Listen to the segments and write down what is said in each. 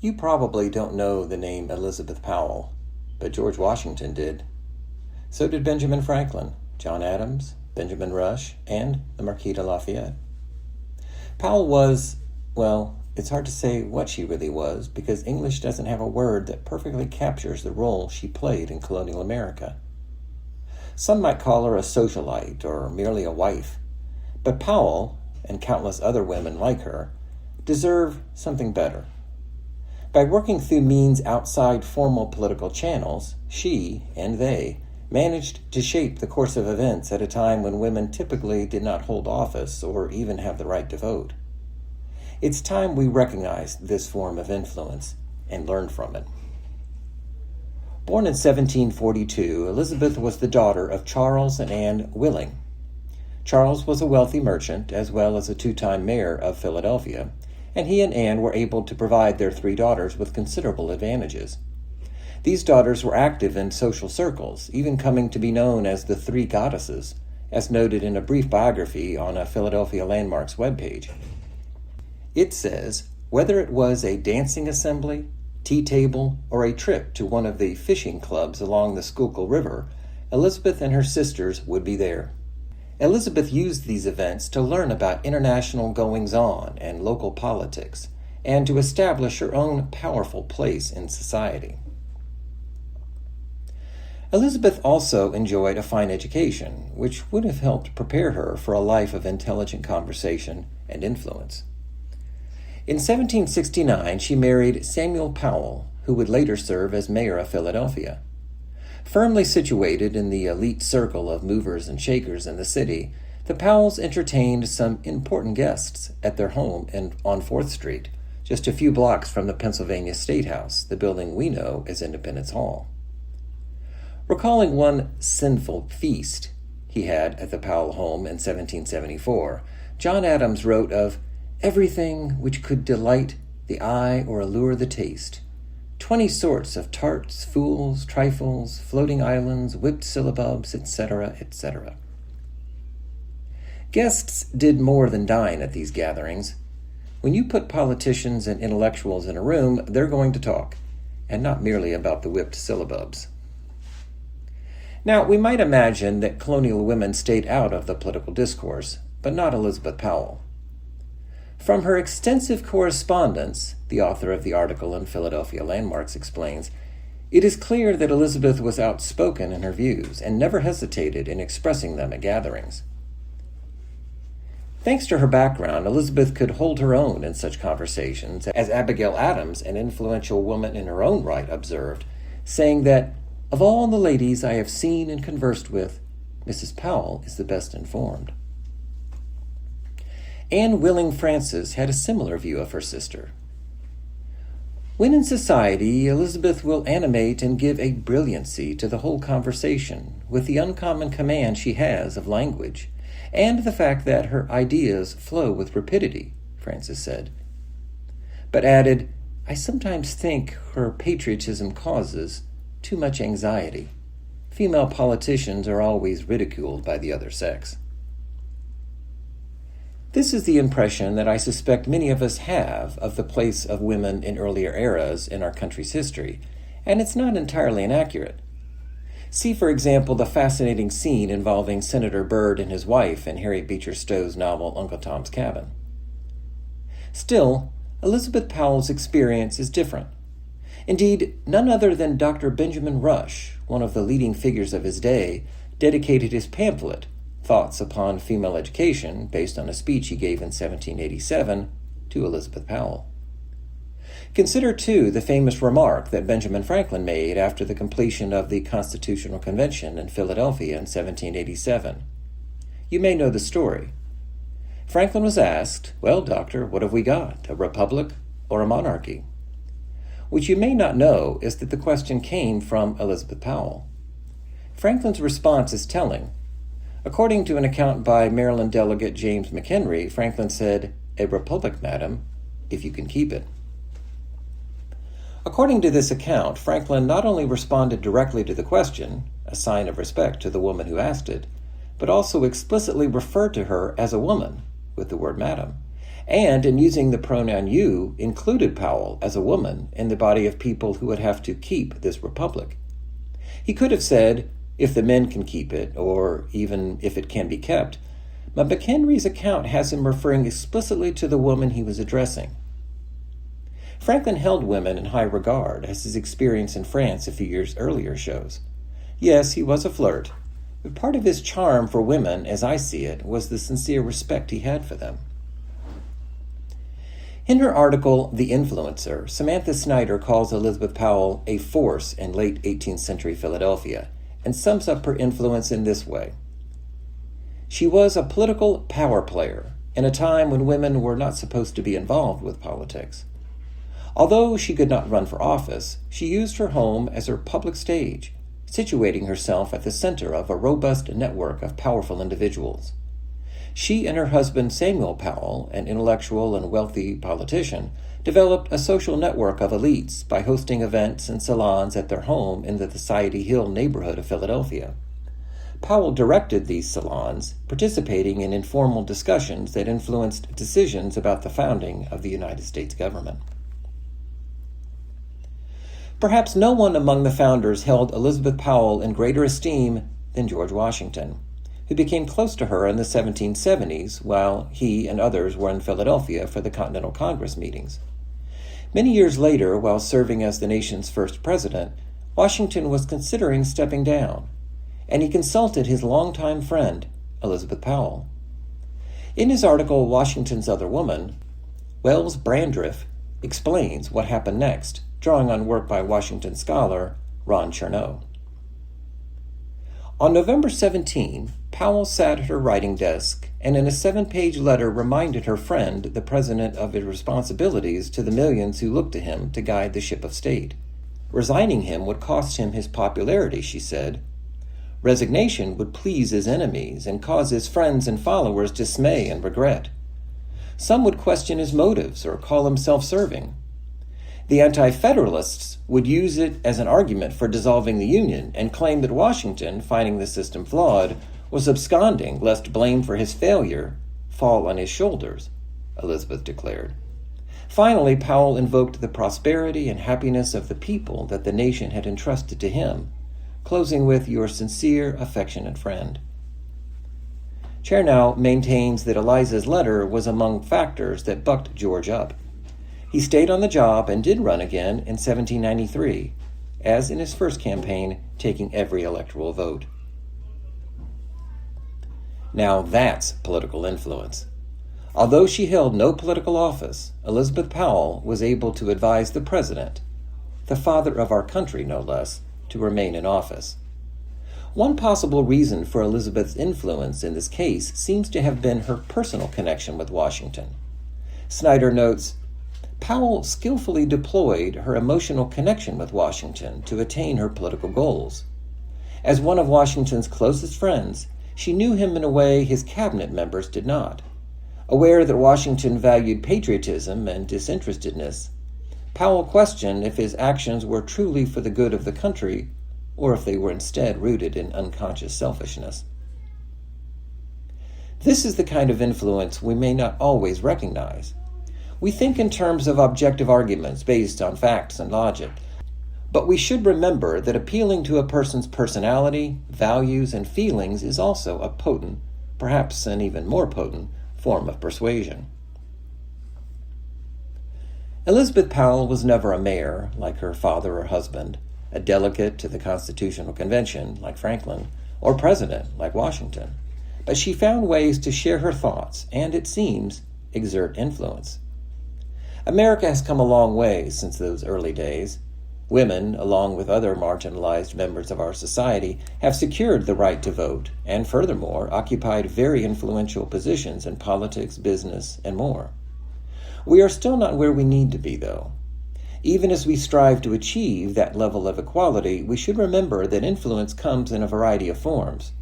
You probably don't know the name Elizabeth Powell, but George Washington did. So did Benjamin Franklin, John Adams, Benjamin Rush, and the Marquis de Lafayette. Powell was, well, it's hard to say what she really was because English doesn't have a word that perfectly captures the role she played in colonial America. Some might call her a socialite or merely a wife, but Powell, and countless other women like her, deserve something better. By working through means outside formal political channels, she and they managed to shape the course of events at a time when women typically did not hold office or even have the right to vote. It's time we recognize this form of influence and learn from it. Born in 1742, Elizabeth was the daughter of Charles and Anne Willing. Charles was a wealthy merchant as well as a two-time mayor of Philadelphia, and he and Anne were able to provide their three daughters with considerable advantages. These daughters were active in social circles, even coming to be known as the Three Goddesses, as noted in a brief biography on a Philadelphia Landmarks webpage. It says, whether it was a dancing assembly, tea table, or a trip to one of the fishing clubs along the Schuylkill River, Elizabeth and her sisters would be there. Elizabeth used these events to learn about international goings-on and local politics, and to establish her own powerful place in society. Elizabeth also enjoyed a fine education, which would have helped prepare her for a life of intelligent conversation and influence. In 1769, she married Samuel Powell, who would later serve as mayor of Philadelphia. Firmly situated in the elite circle of movers and shakers in the city, the Powells entertained some important guests at their home on 4th Street, just a few blocks from the Pennsylvania State House, the building we know as Independence Hall. Recalling one sinful feast he had at the Powell home in 1774, John Adams wrote of everything which could delight the eye or allure the taste, 20 sorts of tarts, fools, trifles, floating islands, whipped syllabubs, etc., etc. Guests did more than dine at these gatherings. When you put politicians and intellectuals in a room, they're going to talk, and not merely about the whipped syllabubs. Now, we might imagine that colonial women stayed out of the political discourse, but not Elizabeth Powell. From her extensive correspondence, the author of the article in Philadelphia Landmarks explains, it is clear that Elizabeth was outspoken in her views and never hesitated in expressing them at gatherings. Thanks to her background, Elizabeth could hold her own in such conversations, as Abigail Adams, an influential woman in her own right, observed, saying that, of all the ladies I have seen and conversed with, Mrs. Powell is the best informed. Anne Willing Francis had a similar view of her sister. When in society, Elizabeth will animate and give a brilliancy to the whole conversation with the uncommon command she has of language, and the fact that her ideas flow with rapidity, Francis said. But added, I sometimes think her patriotism causes too much anxiety. Female politicians are always ridiculed by the other sex. This is the impression that I suspect many of us have of the place of women in earlier eras in our country's history, and it's not entirely inaccurate. See, for example, the fascinating scene involving Senator Byrd and his wife in Harriet Beecher Stowe's novel Uncle Tom's Cabin. Still, Elizabeth Powell's experience is different. Indeed, none other than Dr. Benjamin Rush, one of the leading figures of his day, dedicated his pamphlet, Thoughts Upon Female Education, based on a speech he gave in 1787, to Elizabeth Powell. Consider, too, the famous remark that Benjamin Franklin made after the completion of the Constitutional Convention in Philadelphia in 1787. You may know the story. Franklin was asked, well, doctor, what have we got, a republic or a monarchy? What you may not know is that the question came from Elizabeth Powell. Franklin's response is telling. According to an account by Maryland delegate James McHenry, Franklin said, "A republic, madam, if you can keep it." According to this account, Franklin not only responded directly to the question, a sign of respect to the woman who asked it, but also explicitly referred to her as a woman, with the word madam, and in using the pronoun you included Powell as a woman in the body of people who would have to keep this republic. He could have said, if the men can keep it, or even if it can be kept, but McHenry's account has him referring explicitly to the woman he was addressing. Franklin held women in high regard, as his experience in France a few years earlier shows. Yes, he was a flirt, but part of his charm for women, as I see it, was the sincere respect he had for them. In her article, The Influencer, Samantha Snyder calls Elizabeth Powell a force in late 18th century Philadelphia, and sums up her influence in this way. She was a political power player in a time when women were not supposed to be involved with politics. Although she could not run for office, she used her home as her public stage, situating herself at the center of a robust network of powerful individuals. She and her husband Samuel Powell, an intellectual and wealthy politician, developed a social network of elites by hosting events and salons at their home in the Society Hill neighborhood of Philadelphia. Powell directed these salons, participating in informal discussions that influenced decisions about the founding of the United States government. Perhaps no one among the founders held Elizabeth Powell in greater esteem than George Washington, who became close to her in the 1770s while he and others were in Philadelphia for the Continental Congress meetings. Many years later, while serving as the nation's first president, Washington was considering stepping down, and he consulted his longtime friend, Elizabeth Powell. In his article, Washington's Other Woman, Wells Brandreth explains what happened next, drawing on work by Washington scholar Ron Chernow. On November 17, Powell sat at her writing desk and in a 7-page letter reminded her friend, the president, of his responsibilities to the millions who looked to him to guide the ship of state. Resigning him would cost him his popularity, she said. Resignation would please his enemies and cause his friends and followers dismay and regret. Some would question his motives or call him self-serving. The Anti-Federalists would use it as an argument for dissolving the Union and claim that Washington, finding the system flawed, was absconding lest blame for his failure fall on his shoulders, Elizabeth declared. Finally, Powell invoked the prosperity and happiness of the people that the nation had entrusted to him, closing with your sincere, affectionate friend. Chernow maintains that Eliza's letter was among factors that bucked George up. He stayed on the job and did run again in 1793, as in his first campaign, taking every electoral vote. Now that's political influence. Although she held no political office, Elizabeth Powell was able to advise the president, the father of our country no less, to remain in office. One possible reason for Elizabeth's influence in this case seems to have been her personal connection with Washington. Snyder notes, Powell skillfully deployed her emotional connection with Washington to attain her political goals. As one of Washington's closest friends, she knew him in a way his cabinet members did not. Aware that Washington valued patriotism and disinterestedness, Powell questioned if his actions were truly for the good of the country or if they were instead rooted in unconscious selfishness. This is the kind of influence we may not always recognize. We think in terms of objective arguments based on facts and logic, but we should remember that appealing to a person's personality, values, and feelings is also a potent, perhaps an even more potent, form of persuasion. Elizabeth Powell was never a mayor, like her father or husband, a delegate to the Constitutional Convention, like Franklin, or president, like Washington, but she found ways to share her thoughts and, it seems, exert influence. America has come a long way since those early days. Women, along with other marginalized members of our society, have secured the right to vote and, furthermore, occupied very influential positions in politics, business, and more. We are still not where we need to be, though. Even as we strive to achieve that level of equality, we should remember that influence comes in a variety of forms.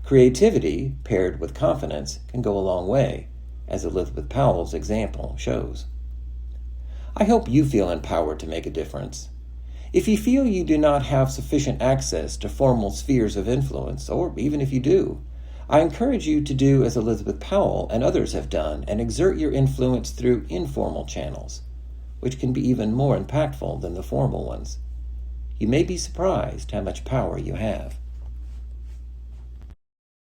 Creativity, paired with confidence, can go a long way, as Elizabeth Powell's example shows. I hope you feel empowered to make a difference. If you feel you do not have sufficient access to formal spheres of influence, or even if you do, I encourage you to do as Elizabeth Powell and others have done and exert your influence through informal channels, which can be even more impactful than the formal ones. You may be surprised how much power you have.